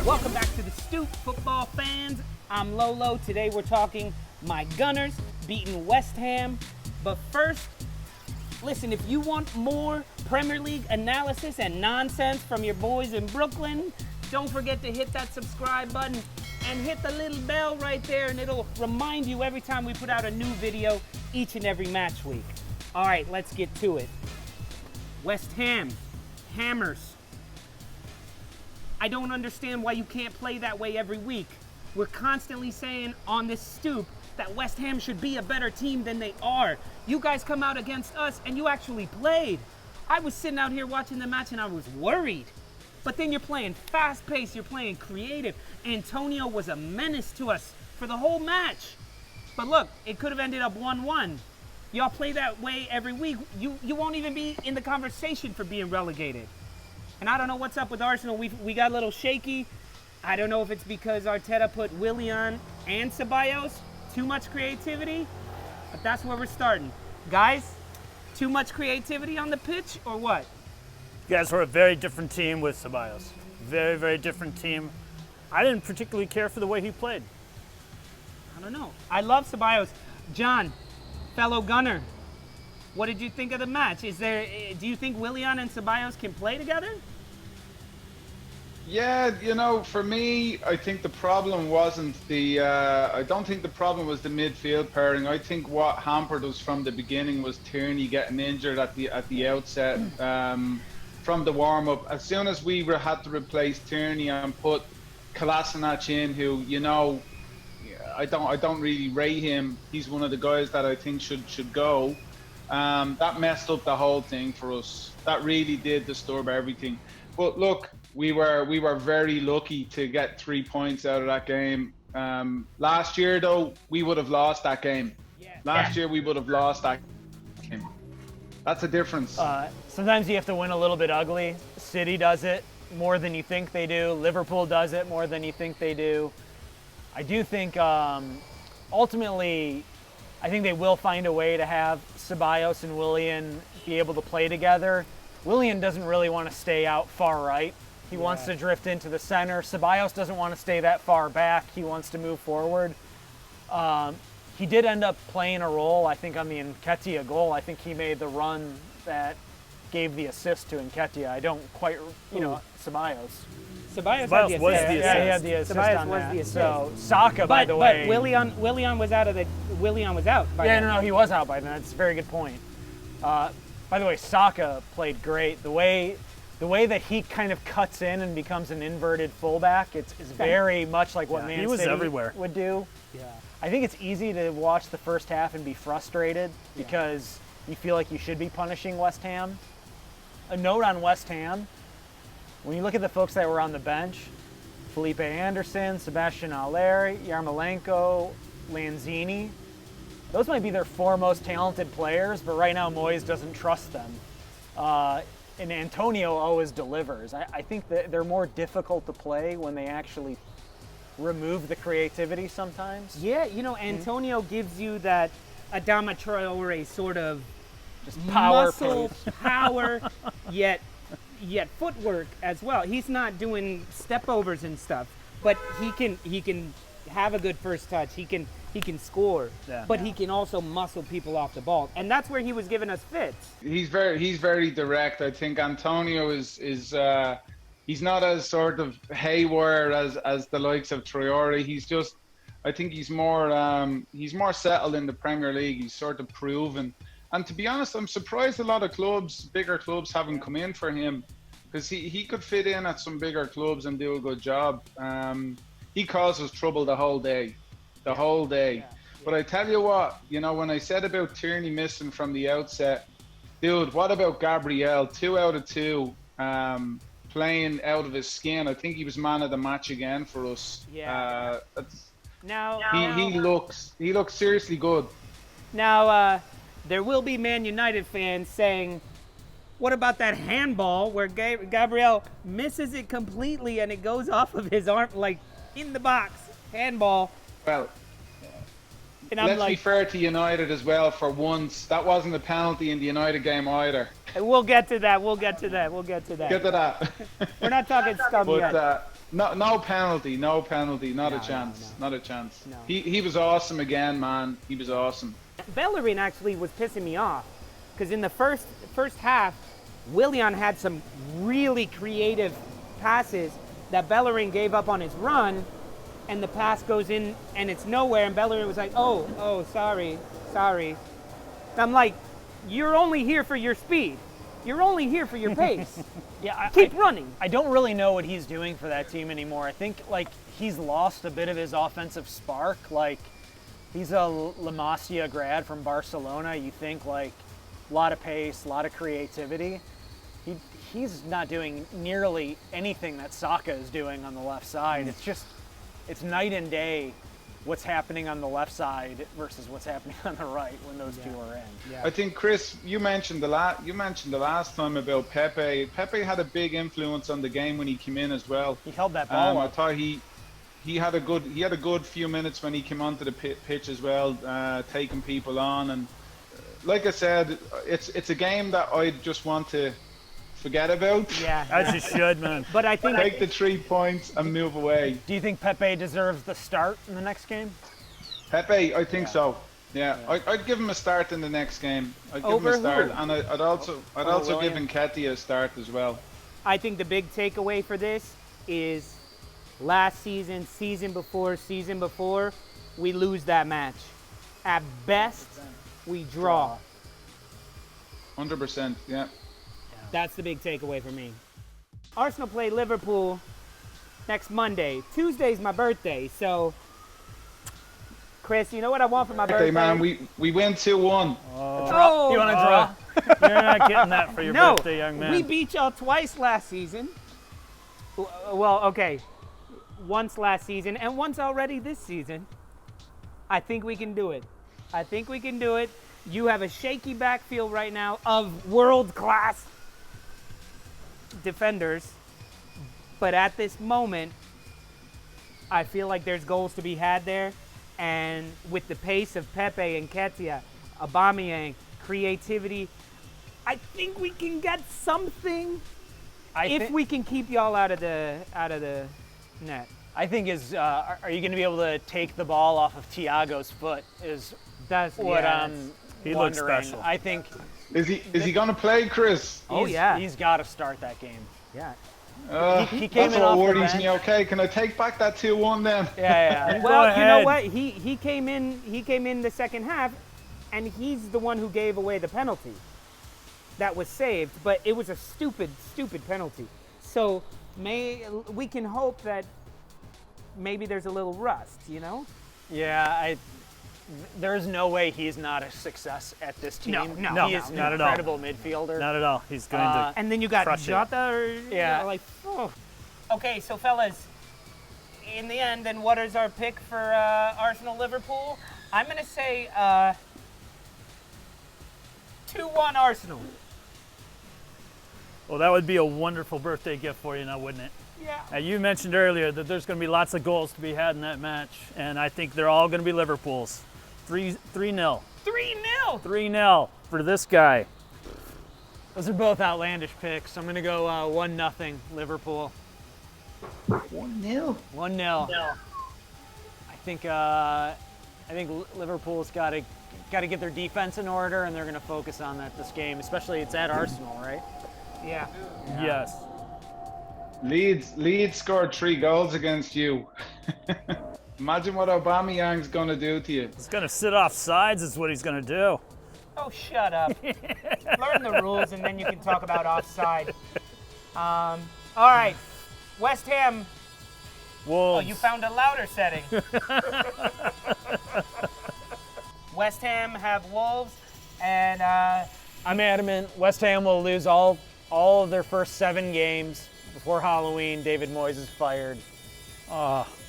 Welcome back to the Stoop, football fans. I'm Lolo. Today we're talking my Gunners beating West Ham. But first, listen, if you want more Premier League analysis and nonsense from your boys in Brooklyn, don't forget to hit that subscribe button and hit the little bell right there, and it'll remind you every time we put out a new video each and every match week. All right, let's get to it. West Ham, Hammers. I don't understand why you can't play that way every week. We're constantly saying on this Stoop that West Ham should be a better team than they are. You guys come out against us and you actually played. I was sitting out here watching the match and I was worried. But then you're playing fast-paced, you're playing creative. Antonio was a menace to us for the whole match. But look, it could have ended up 1-1. Y'all play that way every week. You won't even be in the conversation for being relegated. And I don't know what's up with Arsenal. We got a little shaky. I don't know if it's because Arteta put Willian and Ceballos. Too much creativity. But that's where we're starting. Guys, too much creativity on the pitch or what? You guys were a very different team with Ceballos. Very, very different team. I didn't particularly care for the way he played. I don't know. I love Ceballos. John, fellow Gunner, what did you think of the match? Do you think Willian and Ceballos can play together? Yeah, for me, I think the problem wasn't I don't think the problem was the midfield pairing. I think what hampered us from the beginning was Tierney getting injured at the outset from the warm-up. As soon as we had to replace Tierney and put Kolasinac in, who, I don't really rate him. He's one of the guys that I think should go. That messed up the whole thing for us. That really did disturb everything. But look, we were very lucky to get 3 points out of that game. Last year, though, we would have lost that game. Last year, we would have lost that game. That's a difference. Sometimes you have to win a little bit ugly. City does it more than you think they do. Liverpool does it more than you think they do. I do think ultimately, I think they will find a way to have Ceballos and Willian be able to play together. Willian doesn't really want to stay out far right. He wants to drift into the center. Ceballos doesn't want to stay that far back. He wants to move forward. He did end up playing a role, I think, on the Nketiah goal. I think he made the run that gave the assist to Nketiah. I don't quite, Ceballos. Ceballos was had the assist. assist. Yeah, he had the assist Ceballos on was that. the assist. So Saka, by the way. But Willian was out by then. No, he was out by then. That's a very good point. By the way, Saka played great. The way that he kind of cuts in and becomes an inverted fullback, it's very much like what Man City everywhere. would do. Yeah. I think it's easy to watch the first half and be frustrated because you feel like you should be punishing West Ham. A note on West Ham, when you look at the folks that were on the bench, Felipe Anderson, Sebastian Haller, Yarmolenko, Lanzini, those might be their four most talented players, but right now Moyes doesn't trust them. And Antonio always delivers. I think that they're more difficult to play when they actually remove the creativity sometimes. Yeah, Antonio gives you that Adama Traore sort of just power, power, yet footwork as well. He's not doing step overs and stuff, but he can have a good first touch. He can score, but he can also muscle people off the ball, and that's where he was giving us fits. He's very direct. I think Antonio is he's not as sort of haywire as the likes of Traore. I think he's more settled in the Premier League. He's sort of proven. And to be honest, I'm surprised a lot of bigger clubs haven't come in for him, because he could fit in at some bigger clubs and do a good job. He causes trouble the whole day. But I tell you what, when I said about Tierney missing from the outset, dude, what about Gabriel? 2 out of 2, playing out of his skin. I think he was man of the match again for us. Yeah. He looks seriously good. Now, there will be Man United fans saying, what about that handball where Gabriel misses it completely and it goes off of his arm, like in the box? Handball. Well, and let's be fair to United as well for once. That wasn't a penalty in the United game either. We'll get to that. We'll get to that. Get to that. We're not talking scum yet. No penalty, not No, a chance, no. not a chance. No. He was awesome again, man. He was awesome. Bellerin actually was pissing me off because in the first half, Willian had some really creative passes that Bellerin gave up on his run, and the pass goes in and it's nowhere, and Bellerin was like, oh, sorry. And I'm like, you're only here for your speed. You're only here for your pace. Yeah, Keep running. I don't really know what he's doing for that team anymore. I think like he's lost a bit of his offensive spark. Like he's a La Masia grad from Barcelona. You think like a lot of pace, a lot of creativity. He's not doing nearly anything that Saka is doing on the left side. It's night and day what's happening on the left side versus what's happening on the right when those two are in. Yeah. I think Chris, you mentioned the last time about Pepe. Pepe had a big influence on the game when he came in as well. He held that ball I up. thought he had a good few minutes when he came onto the pitch as well, taking people on. And like I said, it's a game that I just want to forget about. Yeah. As you should, man. But I think Take the 3 points and move away. Do you think Pepe deserves the start in the next game? Pepe, I think so. Yeah, I'd give him a start in the next game. I'd give him a start, and I'd also give Willian? Nketiah a start as well. I think the big takeaway for this is last season, season before, we lose that match. At best, we draw. 100%. Yeah. That's the big takeaway for me. Arsenal play Liverpool next Monday. Tuesday's my birthday, so Chris, you know what I want for my birthday? Okay, man, we win 2-1. Oh, You want to draw? You're not getting that for your no, birthday, young man. we beat y'all twice last season. Well, okay, once last season and once already this season. I think we can do it. You have a shaky backfield right now of world-class defenders, but at this moment, I feel like there's goals to be had there, and with the pace of Pepe and Nketiah, Aubameyang, creativity, I think we can get something if we can keep y'all out of the net. I think are you going to be able to take the ball off of Thiago's foot is That's what yeah, I'm He looks wondering. special. I think Is he gonna play, Chris? he's got to start that game. yeah. He came That's in what off the worries bench. me. Okay, can I take back that 2-1 then? Yeah. Well, you know ahead. what? He came in the second half, and he's the one who gave away the penalty that was saved, but it was a stupid penalty. So we can hope that maybe there's a little rust, you know? Yeah, there's no way he's not a success at this team. No, he is an not at all. incredible midfielder. Not at all. He's going to. And then you got Crush it. Jota, or Yeah. like, oh. Okay, so fellas, in the end, then what is our pick for Arsenal Liverpool? I'm gonna say 2-1 Arsenal. Well, that would be a wonderful birthday gift for you now, wouldn't it? Yeah. You mentioned earlier that there's going to be lots of goals to be had in that match, and I think they're all going to be Liverpool's. 3-0. 3-0. 3-0 for this guy. Those are both outlandish picks. I'm going to go 1-0 Liverpool. 1-0. 1-0. No. I think Liverpool's got to get their defense in order, and they're going to focus on that this game. Especially it's at Arsenal, right? Yeah. Yes. Leeds scored 3 goals against you. Imagine what Aubameyang's gonna do to you. He's going to sit off sides is what he's going to do. Oh, shut up. Learn the rules, and then you can talk about offside. All right. West Ham. Oh, Wolves. you found a louder setting. West Ham have Wolves, and I'm adamant West Ham will lose all of their first 7 games before Halloween. David Moyes is fired.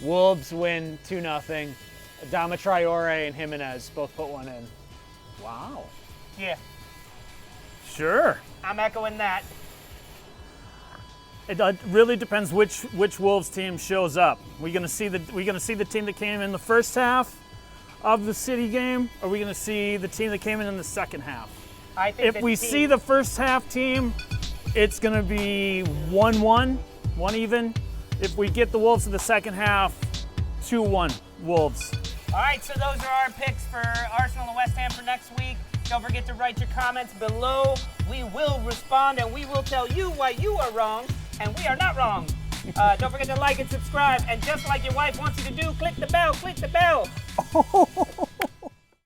Wolves win 2-0. Adama Traore and Jimenez both put one in. Wow. yeah, Sure. I'm echoing that. It really depends which Wolves team shows up. We're gonna see the team that came in the first half of the City game, or are we gonna see the team that came in the second half? I think If we see the first half team, it's gonna be 1-1, 1 even. If we get the Wolves in the second half, 2-1 Wolves. All right, so those are our picks for Arsenal and West Ham for next week. Don't forget to write your comments below. We will respond and we will tell you why you are wrong and we are not wrong. Don't forget to like and subscribe. And just like your wife wants you to do, click the bell, click the bell.